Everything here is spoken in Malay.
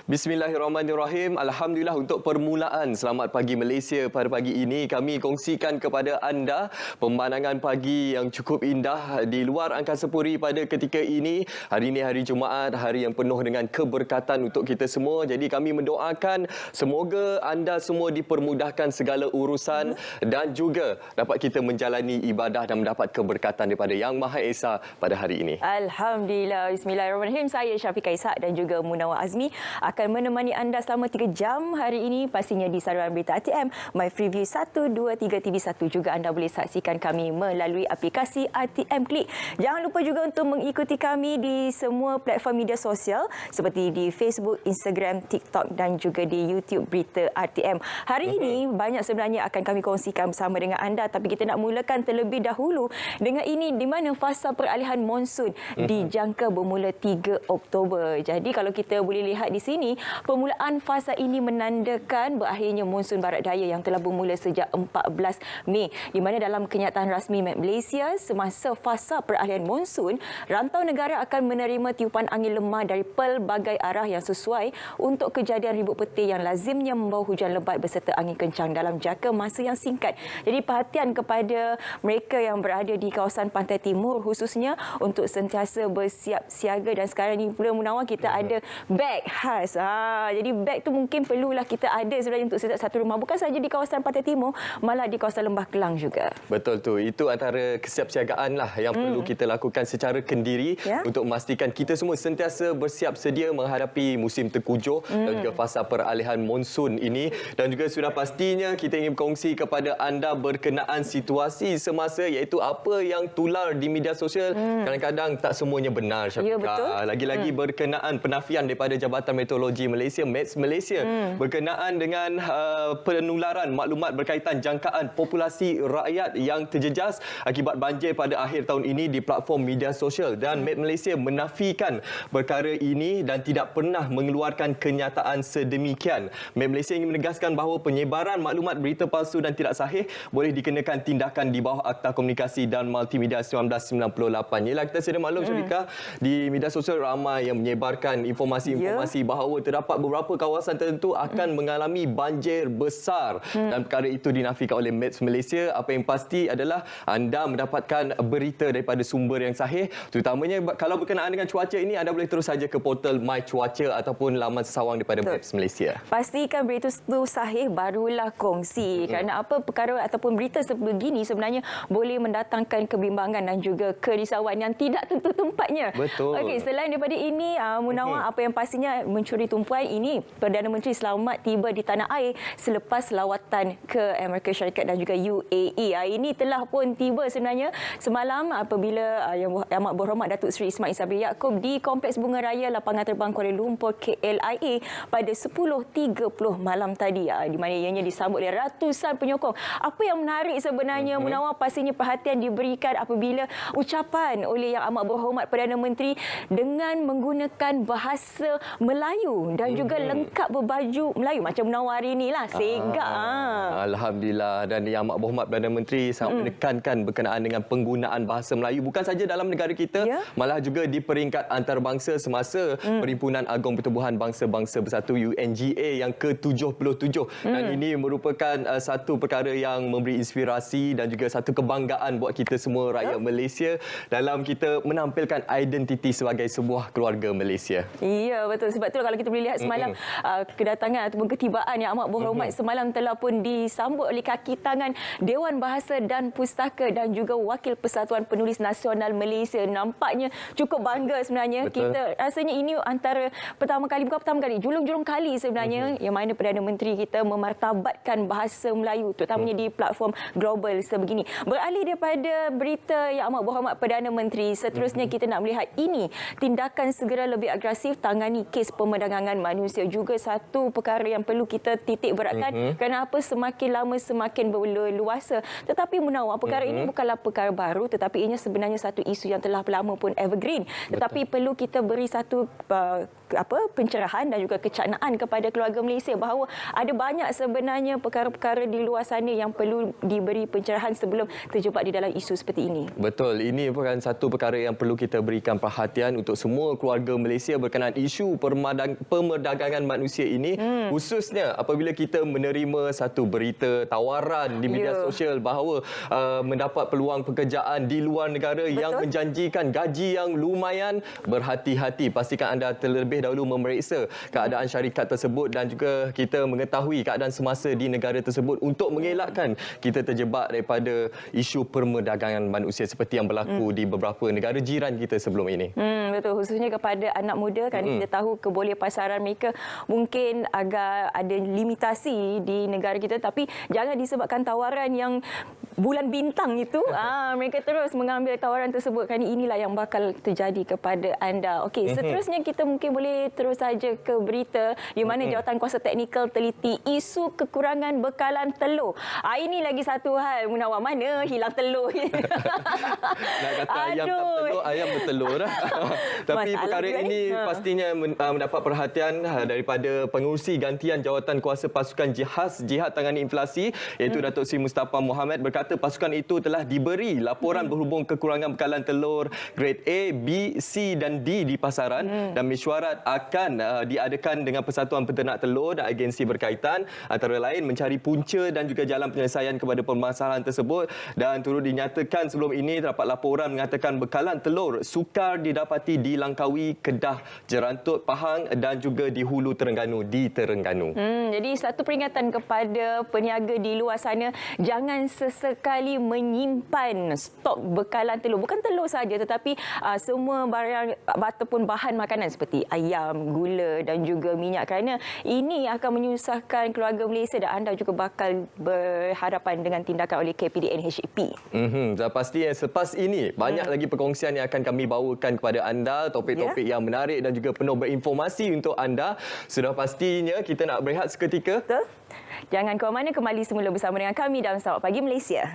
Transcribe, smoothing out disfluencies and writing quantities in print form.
Bismillahirrahmanirrahim. Alhamdulillah untuk permulaan Selamat Pagi Malaysia pada pagi ini. Kami kongsikan kepada anda pemandangan pagi yang cukup indah di luar Angkasa Puri pada ketika ini. Hari ini hari Jumaat, hari yang penuh dengan keberkatan untuk kita semua. Jadi kami mendoakan semoga anda semua dipermudahkan segala urusan dan juga dapat kita menjalani ibadah dan mendapat keberkatan daripada Yang Maha Esa pada hari ini. Alhamdulillah. Bismillahirrahmanirrahim. Saya Syafiqah Ishak dan juga Munawar Azmi akan menemani anda selama 3 jam hari ini, pastinya di saluran berita RTM My Freeview 123 TV1. Juga anda boleh saksikan kami melalui aplikasi RTM Klik. Jangan lupa juga untuk mengikuti kami di semua platform media sosial seperti di Facebook, Instagram, TikTok dan juga di YouTube Berita RTM. Hari ini banyak sebenarnya akan kami kongsikan bersama dengan anda, tapi kita nak mulakan terlebih dahulu dengan ini, di mana fasa peralihan monsun dijangka bermula 3 Oktober. Jadi kalau kita boleh lihat di sini, permulaan fasa ini menandakan berakhirnya monsun barat daya yang telah bermula sejak 14 Mei. Di mana dalam kenyataan rasmi Met Malaysia, semasa fasa peralihan monsun, rantau negara akan menerima tiupan angin lemah dari pelbagai arah yang sesuai untuk kejadian ribut petir yang lazimnya membawa hujan lebat berserta angin kencang dalam jangka masa yang singkat. Jadi perhatian kepada mereka yang berada di kawasan pantai timur khususnya untuk sentiasa bersiap siaga. Dan sekarang ni pula Munawar, kita ada beg khas. Jadi beg tu mungkin perlulah kita ada sebenarnya untuk setiap satu rumah. Bukan saja di kawasan Pantai Timur, malah di kawasan Lembah Kelang juga. Betul tu. Itu antara kesiapsiagaan lah yang perlu kita lakukan secara kendiri untuk memastikan kita semua sentiasa bersiap sedia menghadapi musim tengkujuh dan juga fasa peralihan monsun ini. Dan juga sudah pastinya kita ingin berkongsi kepada anda berkenaan situasi semasa, iaitu apa yang tular di media sosial. Kadang-kadang tak semuanya benar, Syafiqah. Ya, betul. Lagi-lagi berkenaan penafian daripada Jabatan Meteorologi Malaysia, METS Malaysia, berkenaan dengan penularan maklumat berkaitan jangkaan populasi rakyat yang terjejas akibat banjir pada akhir tahun ini di platform media sosial. Dan METS Malaysia menafikan perkara ini dan tidak pernah mengeluarkan kenyataan sedemikian. METS Malaysia ingin menegaskan bahawa penyebaran maklumat berita palsu dan tidak sahih boleh dikenakan tindakan di bawah Akta Komunikasi dan Multimedia 1998. Yalah, kita sedia maklum, Syafiqah, di media sosial ramai yang menyebarkan informasi bahawa terdapat beberapa kawasan tertentu akan mengalami banjir besar dan perkara itu dinafikan oleh METS Malaysia. Apa yang pasti adalah anda mendapatkan berita daripada sumber yang sahih, terutamanya kalau berkenaan dengan cuaca ini, anda boleh terus saja ke portal My Cuaca ataupun laman sesawang daripada METS Malaysia. Pastikan berita itu sahih barulah kongsi. Kerana apa, perkara ataupun berita sebegini sebenarnya boleh mendatangkan kebimbangan dan juga kerisauan yang tidak tentu tempatnya. Betul. Okey, selain daripada ini, Munawar, apa yang pastinya mencuri tumpuan ini, Perdana Menteri selamat tiba di tanah air selepas lawatan ke Amerika Syarikat dan juga UAE. Ini telah pun tiba sebenarnya semalam apabila Yang Amat Berhormat Datuk Seri Ismail Sabri Yaakob di Kompleks Bunga Raya Lapangan Terbang Kuala Lumpur KLIA pada 10.30 malam tadi, di mana ianya disambut oleh ratusan penyokong. Apa yang menarik sebenarnya, Munawar, pastinya perhatian diberikan apabila ucapan oleh Yang Amat Berhormat Perdana Menteri dengan menggunakan bahasa Melayu dan juga lengkap berbaju Melayu macam Munawar hari inilah. Segak. Alhamdulillah. Dan Yang Amat Berhormat Perdana Menteri sangat menekankan berkenaan dengan penggunaan bahasa Melayu bukan saja dalam negara kita, malah juga di peringkat antarabangsa semasa Perhimpunan Agong Pertubuhan Bangsa-Bangsa Bersatu UNGA yang ke-77. Dan ini merupakan satu perkara yang memberi inspirasi dan juga satu kebanggaan buat kita semua rakyat Malaysia dalam kita menampilkan identiti sebagai sebuah keluarga Malaysia. Ya, betul. Sebab tu kalau kita boleh lihat semalam kedatangan ataupun ketibaan Yang Amat Berhormat semalam telah pun disambut oleh kaki tangan Dewan Bahasa dan Pustaka dan juga Wakil Persatuan Penulis Nasional Malaysia. Nampaknya cukup bangga sebenarnya. Betul. Kita rasanya ini antara pertama kali, bukan pertama kali, julung-julung kali sebenarnya yang mana Perdana Menteri kita memartabatkan bahasa Melayu terutamanya di platform global sebegini. Beralih daripada berita Yang Amat Berhormat Perdana Menteri, seterusnya kita nak melihat ini tindakan segera lebih agresif tangani kes pemerdagangan manusia, juga satu perkara yang perlu kita titik beratkan. Kerana apa, semakin lama semakin berluasa. Tetapi Munawar, perkara ini bukanlah perkara baru, tetapi ianya sebenarnya satu isu yang telah lama pun evergreen. Tetapi perlu kita beri satu pencerahan dan juga kecaknaan kepada keluarga Malaysia bahawa ada banyak sebenarnya perkara-perkara di luar sana yang perlu diberi pencerahan sebelum terjebak di dalam isu seperti ini. Betul, ini merupakan satu perkara yang perlu kita berikan perhatian untuk semua keluarga Malaysia berkenaan isu pemerdagangan manusia ini, khususnya apabila kita menerima satu berita tawaran di media sosial bahawa mendapat peluang pekerjaan di luar negara yang menjanjikan gaji yang lumayan. Berhati-hati, pastikan anda terlebih dahulu memeriksa keadaan syarikat tersebut dan juga kita mengetahui keadaan semasa di negara tersebut untuk mengelakkan kita terjebak daripada isu perdagangan manusia seperti yang berlaku di beberapa negara jiran kita sebelum ini. Betul, khususnya kepada anak muda kan kita tahu kebolehan pasaran mereka mungkin agak ada limitasi di negara kita, tapi jangan disebabkan tawaran yang bulan bintang itu mereka terus mengambil tawaran tersebut. Kan inilah yang bakal terjadi kepada anda. Okey, seterusnya kita mungkin boleh terus saja ke berita di mana Jawatan Kuasa Teknikal teliti isu kekurangan bekalan telur. Ini lagi satu hal, Munawar, mana hilang telur. Nak kata ayam tak bertelur, ayam bertelur. Tapi perkara ini pastinya mendapat perhatian daripada pengurusi gantian Jawatan Kuasa Pasukan Jihad Tangani Inflasi, iaitu Datuk Seri Mustafa Mohamed, berkata pasukan itu telah diberi laporan berhubung kekurangan bekalan telur grade A, B, C dan D di pasaran dan mesyuarat akan diadakan dengan Persatuan Peternak Telur dan agensi berkaitan, antara lain mencari punca dan juga jalan penyelesaian kepada permasalahan tersebut. Dan turut dinyatakan sebelum ini terdapat laporan mengatakan bekalan telur sukar didapati di Langkawi, Kedah, Jerantut, Pahang dan juga di Hulu Terengganu di Terengganu. Jadi satu peringatan kepada peniaga di luar sana, jangan sesekali menyimpan stok bekalan telur. Bukan telur saja tetapi semua barang ataupun bahan makanan seperti ayam, gula dan juga minyak, kerana ini akan menyusahkan keluarga Malaysia dan anda juga bakal berhadapan dengan tindakan oleh KPDN HAP. Dan pasti selepas ini banyak lagi perkongsian yang akan kami bawakan kepada anda, topik-topik yang menarik dan juga penuh berinformasi untuk anda. Sudah pastinya kita nak berehat seketika. Betul. Jangan ke mana, kembali semula bersama dengan kami dalam Selamat Pagi Malaysia.